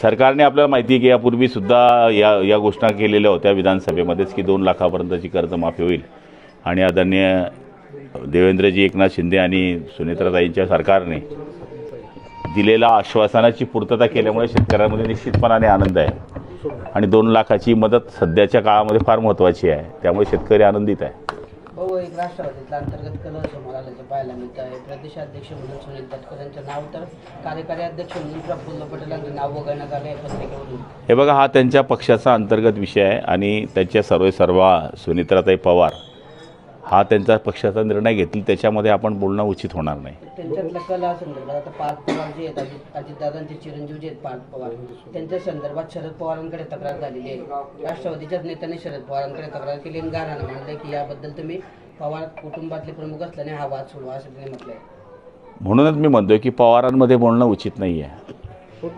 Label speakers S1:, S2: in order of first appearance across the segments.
S1: सरकारने आपल्याला माहिती आहे की यापूर्वीसुद्धा या घोषणा केलेल्या होत्या विधानसभेमध्येच की 2 लाखापर्यंतची कर्जमाफी होईल आणि आदरणीय देवेंद्रजी एकनाथ शिंदे आणि सुनेत्राताईंच्या सरकारने दिलेल्या आश्वासनाची पूर्तता केल्यामुळे शेतकऱ्यांमध्ये निश्चितपणाने आनंद आहे आणि 2 लाखाची मदत सध्याच्या काळामध्ये फार महत्त्वाची आहे, त्यामुळे शेतकरी आनंदित आहे.
S2: एक राष्ट्रवादीतला अंतर्गत कलह समोर आल्याचं पाहायला मिळत आहे. प्रदेशाध्यक्ष म्हणून सुनील तटकरे यांचं नाव तर कार्यकारी अध्यक्ष म्हणून प्रफुल्ल पटेल यांचं नाव वगळण्यात आलं आहे पत्रिकेवरून.
S1: हे बघा, हा त्यांच्या पक्षाचा अंतर्गत विषय आहे आणि त्यांच्या सर्व सुनेत्राताई पवार हा त्यांचा पक्षाचा निर्णय घेतील, त्याच्यामध्ये आपण बोलणं उचित होणार नाही.
S2: त्यांच्यातल्या कलह संदर्भात आता पार्थ पवार जे आहेत अजितदादांचे चिरंजीव जे आहेत पार्थ पवार, त्यांच्या संदर्भात शरद पवारांकडे तक्रार झालेली आहे. राष्ट्रवादीच्याच नेत्यांनी शरद पवारांकडे तक्रार केली आणि गाऱ्हाणं मांडलंय की याबद्दल तुम्ही पवार कुटुंबातले प्रमुख असल्याने हा वाद सोडवा असं त्यांनी म्हटलंय. म्हणूनच
S1: मी म्हणतोय की पवारांमध्ये बोलणं उचित नाही आहे.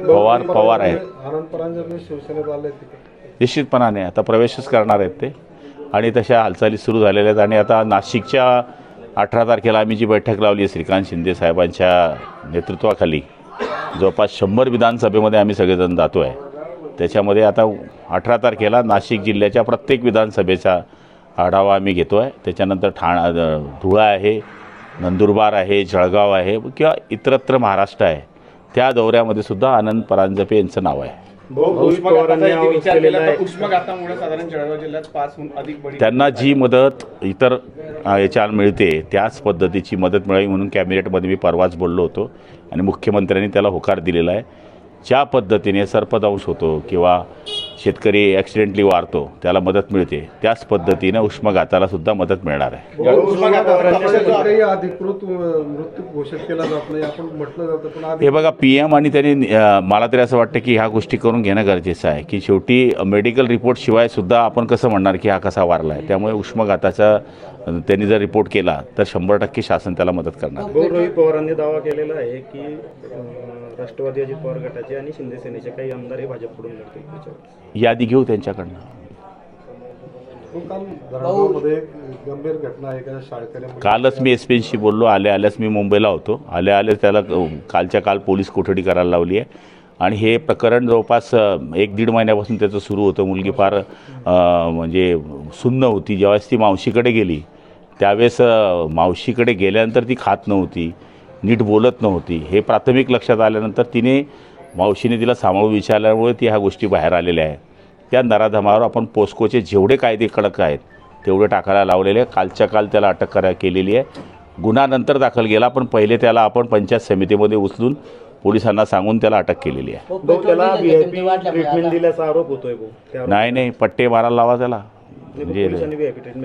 S1: पवार आहेत, निश्चितपणाने आता प्रवेशच करणार आहेत ते आणि तशा हालचाली सुरू झालेल्या आहेत आणि आता नाशिकच्या 18 तारखेला आम्ही जी बैठक लावली आहे श्रीकांत शिंदे साहेबांच्या नेतृत्वाखाली, जवळपास 100 विधानसभेमध्ये आम्ही सगळेजण जातो आहे. त्याच्यामध्ये आता 18 तारखेला नाशिक जिल्ह्याच्या प्रत्येक विधानसभेचा आढावा आम्ही घेतो आहे. त्याच्यानंतर धुळा आहे, नंदुरबार आहे, जळगाव आहे किंवा इतरत्र महाराष्ट्र आहे, त्या दौऱ्यामध्ये सुद्धा आनंद परांजपे यांचं नाव आहे. त्यांना जी मदत इतर याच्या मिळते त्याच पद्धतीची मदत मिळावी म्हणून कॅबिनेटमध्ये मी परवाच बोललो होतो आणि मुख्यमंत्र्यांनी त्याला होकार दिलेला आहे. ज्या पद्धतीने सर्पदंश होतो किंवा शेतकरी ॲक्सिडेंटली वारतो त्याला मदत मिळते, त्याच पद्धतीने उष्माघाताला सुद्धा मदत मिळणार आहे. हे बघा, PM आणि त्यांनी मला तरी असं वाटतं की ह्या गोष्टी करून घेणं गरजेचं आहे की शेवटी मेडिकल रिपोर्ट शिवाय सुद्धा आपण कसं म्हणणार की हा कसा वारला आहे. त्यामुळे उष्माघाताचा त्यांनी जर रिपोर्ट केला तर 100% शासन त्याला मदत करणार.
S3: रोहित पवारांनी दावा केलेला आहे की राष्ट्रवादी अजित पवार गटाचे आणि शिंदे सेनेचे काही आमदार हे भाजपकडून लढतील.
S1: यादी घेऊ त्यांच्याकडनं. कालच मी SPशी बोललो. आल्याच मी मुंबईला होतो. आले त्याला कालच्या काल पोलीस कोठडी करायला लावली आहे आणि हे प्रकरण जवळपास 1-1.5 महिन्यापासून त्याचं सुरू होतं. मुलगी फार म्हणजे सुन्न होती. ज्यावेळेस ती मावशीकडे गेली त्यावेळेस मावशीकडे गेल्यानंतर ती खात नव्हती, नीट बोलत नव्हती. हे प्राथमिक लक्षात आल्यानंतर मावशीने तिला सामावून विचारल्यामुळे ह्या गोष्टी बाहेर आलेल्या आहेत. त्या नराधमावर आपण पोस्कोचे जेवढे कायदे कडक आहेत तेवढे टाकायला लावलेले आहे. कालच्या काल त्याला अटक केलेली आहे. गुन्हा नंतर दाखल केला, पण पहिले त्याला आपण पंचायत समितीमध्ये उचलून पोलिसांना सांगून त्याला अटक केलेली आहे.
S3: ट्रीटमेंट दिल्याचा आरोप होतोय.
S1: नाही, पट्टे मारायला लावा त्याला, म्हणजे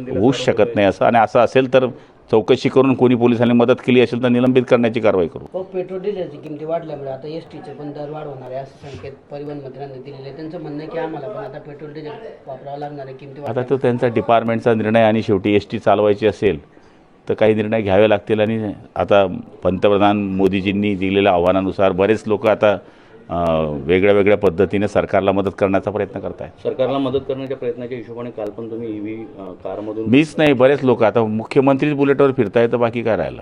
S1: होऊच शकत नाही असं. आणि असं असेल तर चौकशी करून कोणी पोलिसांनी मदत केली असेल तर निलंबित करण्याची कारवाई करू.
S2: पेट्रोल डिझेलची किमती वाढल्यामुळे आता STचे पण दर वाढ होणार आहे असं संकेत परिवहन मंत्र्यांनी दिलेले. त्यांचं म्हणणं आहे की आम्हाला पण आता पेट्रोल डिझेल वापरावं लागणार आहे. किमती
S1: आता तो त्यांचा डिपार्टमेंटचा निर्णय आणि शेवटी ST चालवायची असेल तर काही निर्णय घ्यावे लागतील. आणि आता पंतप्रधान मोदीजींनी दिलेल्या आव्हानानुसार बरेच लोक आता वेगळ्या पद्धतीने सरकारला मदत करण्याचा प्रयत्न करत आहेत.
S3: सरकारला मदत करण्याच्या प्रयत्नाच्या हिशोबाने काल पण तुम्ही EV कारमधून
S1: मीच नाही, बरेच लोक आता मुख्यमंत्रीच बुलेटवर फिरतायत, तर बाकी काय राहिलं.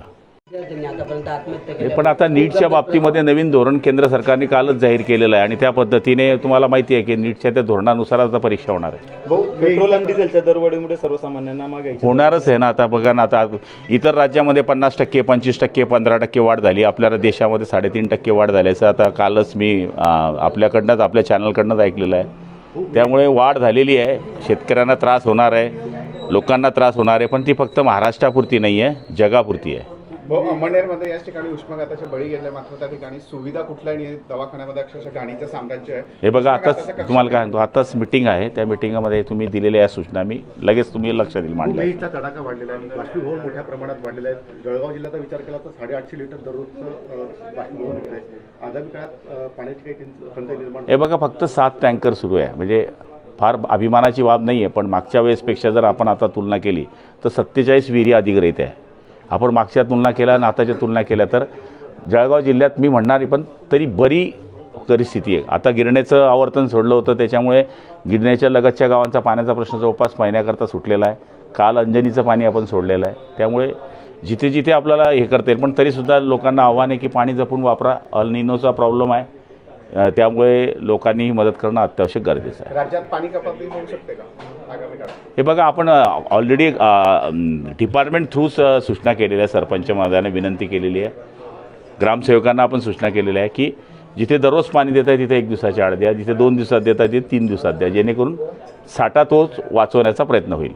S1: पण आता नीटच्या बाबतीमध्ये नवीन धोरण केंद्र सरकारने कालच जाहीर केलेलं आहे आणि त्या पद्धतीने तुम्हाला माहिती आहे की नीटच्या त्या धोरणानुसार आता परीक्षा होणार आहे.
S3: पेट्रोल आणि डिझेलच्या दरवाढीमुळे सर्वसामान्यांना मागे
S1: होणारच आहे ना. आता बघा ना, आता इतर राज्यामध्ये 50%, 25%, 15% वाढ झाली, आपल्या देशामध्ये 3.5% वाढ झाल्याचं आता कालच मी आपल्या चॅनलकडनंच ऐकलेलं आहे. त्यामुळे वाढ झालेली आहे. शेतकऱ्यांना त्रास होणार आहे, लोकांना त्रास होणार आहे, पण ती फक्त महाराष्ट्रापुरती नाही आहे, जगापुरती आहे.
S4: अंमळनेरमध्ये याच ठिकाणी उष्माघाताचे बळी गेले, मात्र त्या ठिकाणी सुविधा कुठल्याही नाही. दवाखान्यामध्ये अक्षरशः गाणीचं साम्राज्य आहे.
S1: हे बघा, आताच तुम्हाला काय सांगतो, आताच मिटिंग आहे. त्या मिटिंगमध्ये तुम्ही दिलेल्या या सूचना मी लगेच तुम्ही लक्ष देईल मांडल्या.
S4: तडाखा वाढलेला आहे, बाष्पीभवन मोठ्या प्रमाणात वाढलेला आहे. जळगाव जिल्ह्याचा विचार केला तर 850 लिटर दररोजचं बाष्पीभवन होत आहे. आगामी काळात पाण्याची काही टंचाई निर्माण.
S1: हे बघा, फक्त 7 टँकर सुरू आहे, म्हणजे फार अभिमानाची बाब नाही आहे. पण मागच्या वेळेसपेक्षा जर आपण आता तुलना केली तर 47 विहिरी अधिग्रहित आहे. आपण मागच्या तुलना केल्या आणि आताच्या तुलना केल्या तर जळगाव जिल्ह्यात मी म्हणणारी पण तरी बरी परिस्थिती आहे. आता गिरण्याचं आवर्तन सोडलं होतं, त्याच्यामुळे गिरण्याच्या लगतच्या गावांचा पाण्याचा प्रश्न जवळपास महिन्याकरता सुटलेला आहे. काल अंजनीचं पाणी आपण सोडलेलं आहे. त्यामुळे जिथे जिथे आपल्याला हे करता येईल, पण तरीसुद्धा लोकांना आव्हान आहे की पाणी जपून वापरा. अल निनोचा प्रॉब्लेम आहे, त्यामुळे लोकांनी ही मदत करणं अत्यावश्यक गरजेचं आहे.
S4: राज्यात पाणी कपाती होऊ शकते का आगामी काळात?
S1: हे बघा, आपण ऑलरेडी डिपार्टमेंट थ्रू सूचना केलेल्या आहे. सरपंच महोदयाने विनंती केलेली आहे, ग्रामसेवकांना आपण सूचना केलेल्या आहे की जिथे दररोज पाणी देत आहे तिथे 1 दिवसाच्या आड द्या, जिथे 2 दिवसात देत आहे तिथे 3 दिवसात द्या, जेणेकरून साठा तोच वाचवण्याचा प्रयत्न होईल.